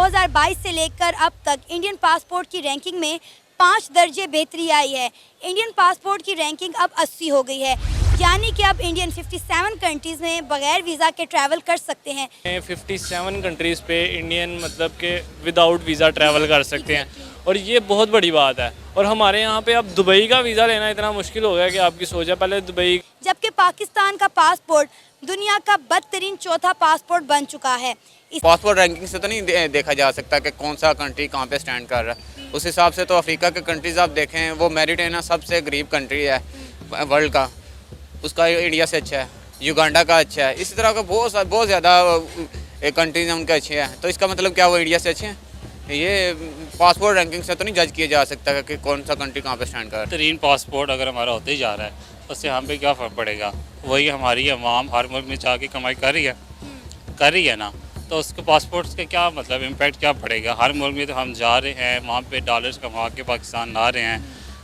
2022 से लेकर अब तक इंडियन पासपोर्ट की रैंकिंग में 5 दर्जे बेहतरी आई है। इंडियन पासपोर्ट की रैंकिंग अब 80 हो गई है, यानी कि अब इंडियन 57 कंट्रीज़ में बगैर वीज़ा के ट्रैवल कर सकते हैं। 57 कंट्रीज़ पे इंडियन मतलब के विदाउट वीज़ा ट्रैवल कर सकते हैं और ये बहुत बड़ी बात है। और हमारे यहाँ पे अब दुबई का वीज़ा लेना इतना मुश्किल हो गया कि आपकी सोचा पहले दुबई। जबकि पाकिस्तान का पासपोर्ट दुनिया का बदतरीन चौथा पासपोर्ट बन चुका है। पासपोर्ट रैंकिंग से तो नहीं देखा जा सकता कि कौन सा कंट्री कहाँ पे स्टैंड कर रहा है। उस हिसाब से तो अफ्रीका के कंट्रीज़ आप देखें, वो मेरिटेना सबसे गरीब कंट्री है वर्ल्ड का, उसका इंडिया से अच्छा है, युगांडा का अच्छा है। इसी तरह का बहुत ज़्यादा कंट्रीज हैं उनके अच्छे हैं। तो इसका मतलब क्या वो इंडिया से अच्छे हैं? ये पासपोर्ट रैंकिंग से तो नहीं जज किया जा सकता कि कौन सा कंट्री कहाँ पे स्टैंड कर रहा है। बेहतरीन पासपोर्ट अगर हमारा होते ही जा रहा है उससे हम पे क्या फ़र्क पड़ेगा? वही हमारी अवाम हर मुल्क में जाके कमाई कर रही है ना, तो उसके पासपोर्ट्स के क्या मतलब इम्पैक्ट क्या पड़ेगा? हर मुल्क में तो हम जा रहे हैं, वहाँ पे डॉलर्स कमा के पाकिस्तान ला रहे हैं।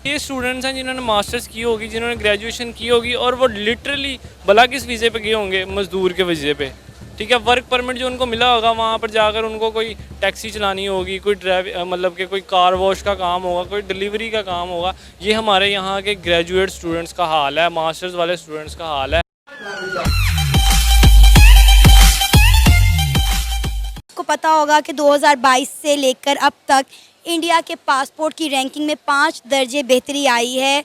ये स्टूडेंट्स हैं जिन्होंने मास्टर्स की होगी, जिन्होंने ग्रेजुएशन की होगी और वो लिटरली भला किस वीज़े पे गए होंगे, मज़दूर के वीज़े पे। ठीक है, वर्क परमिट जो उनको मिला होगा, वहाँ पर जाकर उनको कोई टैक्सी चलानी होगी, कोई मतलब कि कोई कार वॉश का काम होगा, कोई डिलीवरी का काम होगा। ये हमारे यहाँ के ग्रेजुएट स्टूडेंट्स का हाल है, मास्टर्स वाले स्टूडेंट्स का हाल है। आपको पता होगा कि 2022 से लेकर अब तक इंडिया के पासपोर्ट की रैंकिंग में 5 दर्जे बेहतरी आई है।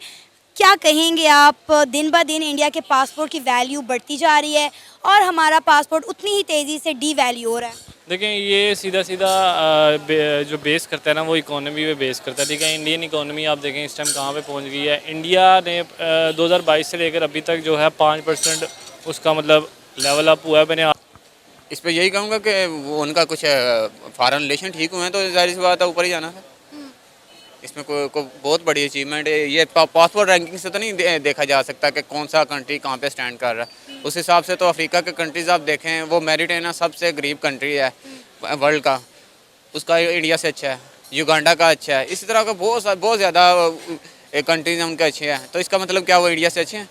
क्या कहेंगे आप? दिन ब दिन इंडिया के पासपोर्ट की वैल्यू बढ़ती जा रही है और हमारा पासपोर्ट उतनी ही तेज़ी से डी वैल्यू हो रहा है। देखें, ये सीधा जो बेस करता है ना, वो इकोनॉमी पे बेस करता है। ठीक है, इंडियन इकोनॉमी आप देखें इस टाइम कहाँ पे पहुँच गई है। इंडिया ने 2022 से लेकर अभी तक जो है 5% उसका मतलब लेवल अप हुआ है। मैंने इस पर यही कहूँगा कि वो उनका कुछ फॉरेन रिलेशन ठीक हुए हैं तो जाहिर सी बात है ऊपर ही जाना है। इसमें कोई बहुत बड़ी अचीवमेंट है। ये पासपोर्ट रैंकिंग से तो नहीं देखा जा सकता कि कौन सा कंट्री कहाँ पे स्टैंड कर रहा है। उस हिसाब से तो अफ्रीका के कंट्रीज़ आप देखें, वो मेरिटेना सबसे गरीब कंट्री है वर्ल्ड का, उसका इंडिया से अच्छा है, युगांडा का अच्छा है। इसी तरह का बहुत ज़्यादा कंट्रीज हैं उनके अच्छे हैं। तो इसका मतलब क्या वो इंडिया से अच्छे हैं?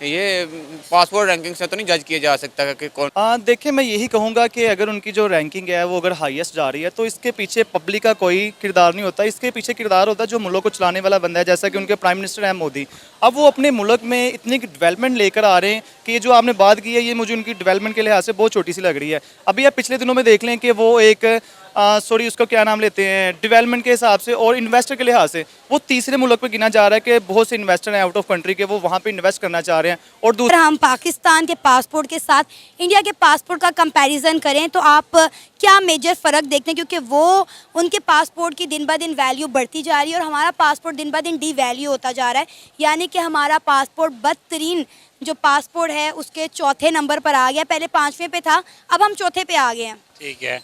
ये पासपोर्ट रैंकिंग से तो नहीं जज किया जा सकता कि कौन। देखिए, मैं यही कहूँगा कि अगर उनकी जो रैंकिंग है वो अगर हाईएस्ट जा रही है तो इसके पीछे पब्लिक का कोई किरदार नहीं होता। इसके पीछे किरदार होता है जो मुल्क को चलाने वाला बंदा है, जैसा कि उनके प्राइम मिनिस्टर हैं मोदी। अब वो अपने मुल्क में इतनी डेवलपमेंट लेकर आ रहे हैं कि ये जो आपने बात की है, ये मुझे उनकी डेवलपमेंट के लिहाज से बहुत छोटी सी लग रही है। अभी आप पिछले दिनों में देख लें कि वो एक उसको क्या नाम लेते हैं, डेवलपमेंट के हिसाब से और इन्वेस्टर के लिहाज से वो तीसरे मुल्क पे गिना जा रहा है कि बहुत से इन्वेस्टर हैं आउट ऑफ कंट्री के, वो वहाँ पे इन्वेस्ट करना चाह रहे हैं। और अगर हम पाकिस्तान के पासपोर्ट के साथ इंडिया के पासपोर्ट का कंपैरिजन करें तो आप क्या मेजर फ़र्क देखते हैं? क्योंकि वो उनके पासपोर्ट की दिन ब दिन वैल्यू बढ़ती जा रही है और हमारा पासपोर्ट दिन ब दिन डी वैल्यू होता जा रहा है, यानी कि हमारा पासपोर्ट बदतरीन जो पासपोर्ट है उसके चौथे नंबर पर आ गया। पहले 5वें पे था, अब हम चौथे पे आ गए हैं। ठीक है,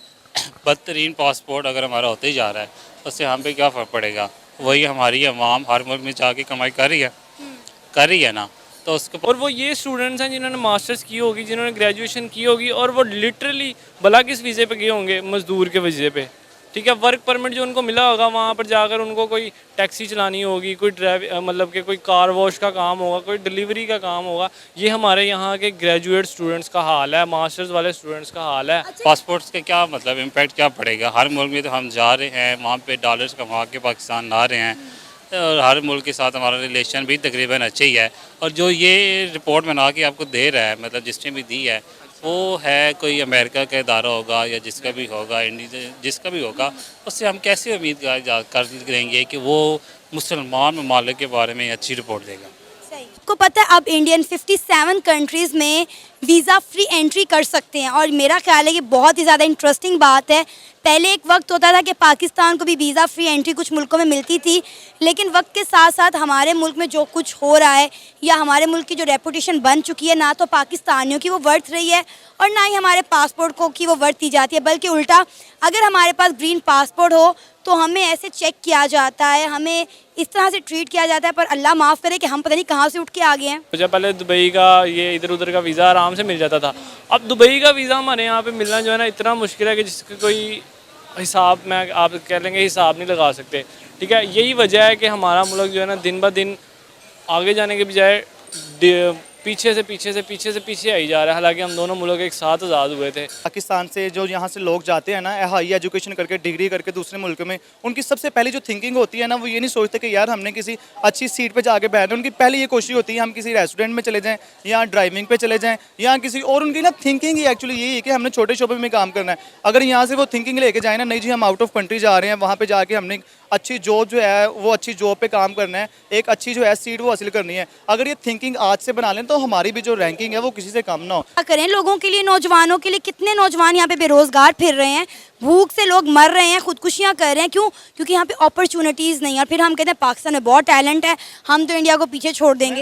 बदतरीन पासपोर्ट अगर हमारा होते ही जा रहा है उससे हम पे क्या फ़र्क पड़ेगा? वही हमारी अवाम हर मुल्क में जाके कमाई कर रही है ना, तो उसके और वो ये स्टूडेंट्स हैं जिन्होंने मास्टर्स की होगी, जिन्होंने ग्रेजुएशन की होगी और वो लिटरली भला किस वीज़े पे गए होंगे, मज़दूर के वीज़े पे। ठीक है, वर्क परमिट जो उनको मिला होगा, वहाँ पर जाकर उनको कोई टैक्सी चलानी होगी, कोई मतलब कि कोई कार वॉश का काम होगा, कोई डिलीवरी का काम होगा। ये हमारे यहाँ के ग्रेजुएट स्टूडेंट्स का हाल है, मास्टर्स वाले स्टूडेंट्स का हाल है। पासपोर्ट्स के क्या मतलब इम्पैक्ट क्या पड़ेगा? हर मुल्क में तो हम जा रहे हैं, वहाँ पे डॉलर्स कमा के पाकिस्तान ला रहे हैं और हर मुल्क के साथ हमारा रिलेशन भी तकरीबन अच्छा ही है। और जो ये रिपोर्ट बना के आपको दे रहा है, मतलब जिसने भी दी है, वो है कोई अमेरिका का इदारा होगा या जिसका भी होगा, इंडिया जिसका भी होगा, उससे हम कैसे उम्मीद करेंगे कि वो मुसलमान ममालिक के बारे में अच्छी रिपोर्ट देगा? आपको पता है अब इंडियन 57 कंट्रीज़ में वीज़ा फ्री एंट्री कर सकते हैं और मेरा ख्याल है कि बहुत ही ज़्यादा इंटरेस्टिंग बात है। पहले एक वक्त होता था कि पाकिस्तान को भी वीज़ा फ्री एंट्री कुछ मुल्कों में मिलती थी, लेकिन वक्त के साथ साथ हमारे मुल्क में जो कुछ हो रहा है या हमारे मुल्क की जो रेपुटेशन बन चुकी है, ना तो पाकिस्तानियों की वो वर्थ रही है और ना ही हमारे पासपोर्ट को की वो वर्थ दी जाती है, बल्कि उल्टा अगर हमारे पास ग्रीन पासपोर्ट हो तो हमें ऐसे चेक किया जाता है, हमें इस तरह से ट्रीट किया जाता है। पर अल्लाह माफ़ करे कि हम पता नहीं कहाँ से उठ के आ गए हैं। मुझे पहले दुबई का ये इधर उधर का वीज़ा आराम से मिल जाता था, अब दुबई का वीज़ा हमारे यहाँ पे मिलना जो है ना इतना मुश्किल है कि जिसका कोई हिसाब में आप कह लेंगे हिसाब नहीं लगा सकते। ठीक है, यही वजह है कि हमारा मुल्क जो है ना दिन ब दिन आगे जाने के बजाय पीछे से पीछे आई जा रहा है, हालांकि हम दोनों मुल्क एक साथ आज़ाद हुए थे। पाकिस्तान से जो यहाँ से लोग जाते हैं ना हाई एजुकेशन करके डिग्री करके दूसरे मुल्क में, उनकी सबसे पहली जो थिंकिंग होती है ना वो ये नहीं सोचते कि यार हमने किसी अच्छी सीट पे जाके बैठना है। उनकी पहली ये कोशिश होती है हम किसी रेस्टोरेंट में चले जाएं या ड्राइविंग पे चले जाएं या किसी और, उनकी ना थिंकिंग ही एक्चुअली यही है कि हमने छोटे शोबे में काम करना है। अगर यहाँ से वो थिंकिंग लेके जाए ना, नहीं जी हम आउट ऑफ कंट्री जा रहे हैं, वहाँ पे जाके हमने अच्छी जॉब जो है वो अच्छी जॉब पे काम करना है, एक अच्छी जो है सीट वो हासिल करनी है, अगर ये थिंकिंग आज से बना लें तो हमारी भी जो रैंकिंग है वो किसी से कम ना हो। क्या करें लोगों के लिए, नौजवानों के लिए? कितने नौजवान यहाँ पे बेरोजगार फिर रहे हैं, भूख से लोग मर रहे हैं, खुदकुशियाँ कर रहे हैं। क्यों? क्योंकि यहाँ पे अपॉर्चुनिटीज़ नहीं है। और फिर हम कहते हैं पाकिस्तान में बहुत टैलेंट है, हम तो इंडिया को पीछे छोड़ देंगे।